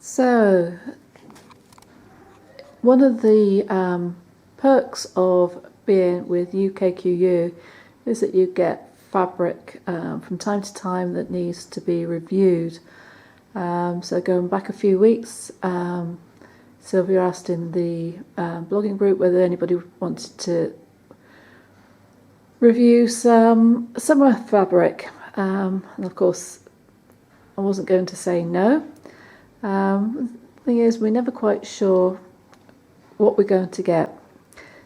So, one of the perks of being with UKQU is that you get fabric from time to time that needs to be reviewed. So going back a few weeks, Sylvia asked in the blogging group whether anybody wanted to review some summer fabric, and of course I wasn't going to say no. The thing is, we're never quite sure what we're going to get,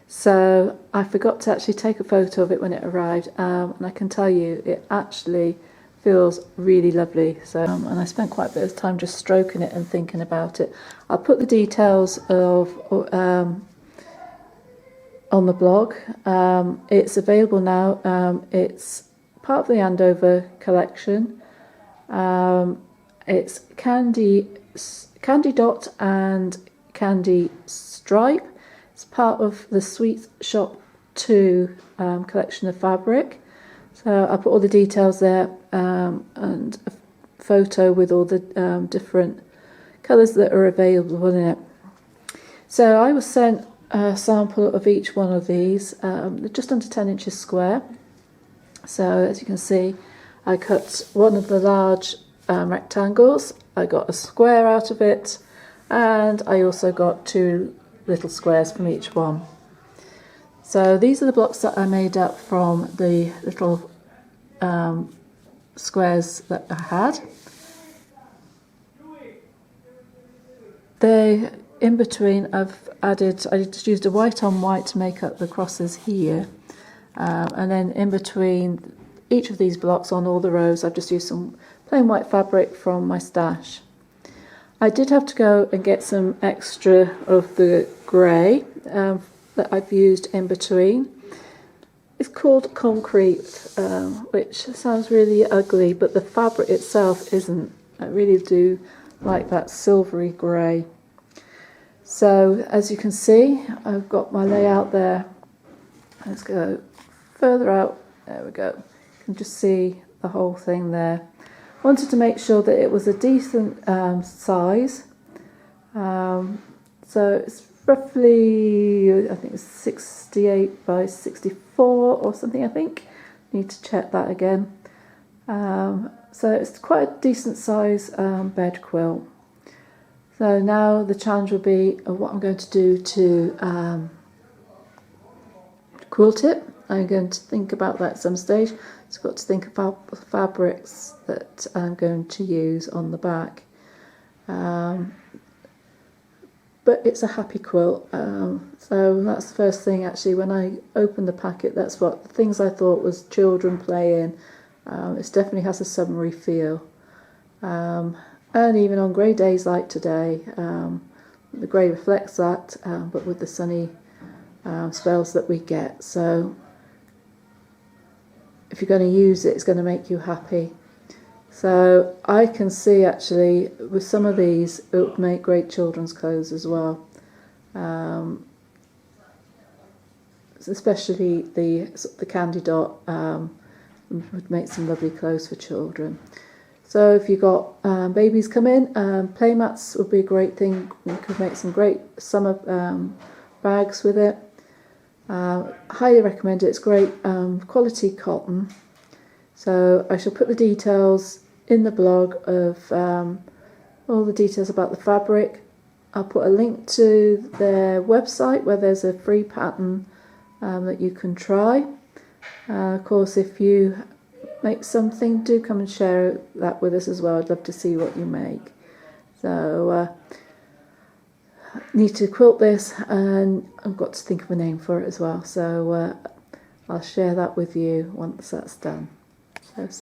so I forgot to actually take a photo of it when it arrived, and I can tell you it actually feels really lovely. So and I spent quite a bit of time just stroking it and thinking about it. I'll put the details of on the blog. It's available now. It's part of the Andover Collection. It's Candy Dot and Candy Stripe. It's part of the Sweet Shop 2 collection of fabric. So I'll put all the details there, and a photo with all the different colours that are available in it. So I was sent a sample of each one of these. They're just under 10 inches square. So as you can see, I cut one of the large rectangles, I got a square out of it, and I also got 2 little squares from each one. So these are the blocks that I made up from the little squares that I had. They in between I just used a white on white to make up the crosses here, and then in between each of these blocks on all the rows I've just used some plain white fabric from my stash. I did have to go and get some extra of the grey that I've used in between. It's called concrete, which sounds really ugly, but the fabric itself isn't. I really do like that silvery grey. So as you can see, I've got my layout there. Let's go further out. There we go. You can just see the whole thing there. Wanted to make sure that it was a decent size. So it's roughly, I think it's 68 by 64 or something, I think. Need to check that again. So it's quite a decent size bed quilt. So now the challenge will be what I'm going to do to quilt it. I'm going to think about that at some stage. So I've got to think about the fabrics that I'm going to use on the back. But it's a happy quilt. So that's the first thing actually. When I opened the packet, that's what the things I thought was children playing. It definitely has a summery feel. And even on grey days like today, the grey reflects that, but with the sunny spells that we get. So if you're going to use it, it's going to make you happy. So I can see actually with some of these it would make great children's clothes as well, especially the Candy Dot would make some lovely clothes for children. So if you've got babies come in, play mats would be a great thing. You could make some great summer bags with it. Highly recommend it. It's great quality cotton. So I shall put the details in the blog of all the details about the fabric. I'll put a link to their website where there's a free pattern that you can try. Of course, if you make something, do come and share that with us as well. I'd love to see what you make. So need to quilt this, and I've got to think of a name for it as well. So I'll share that with you once that's done. So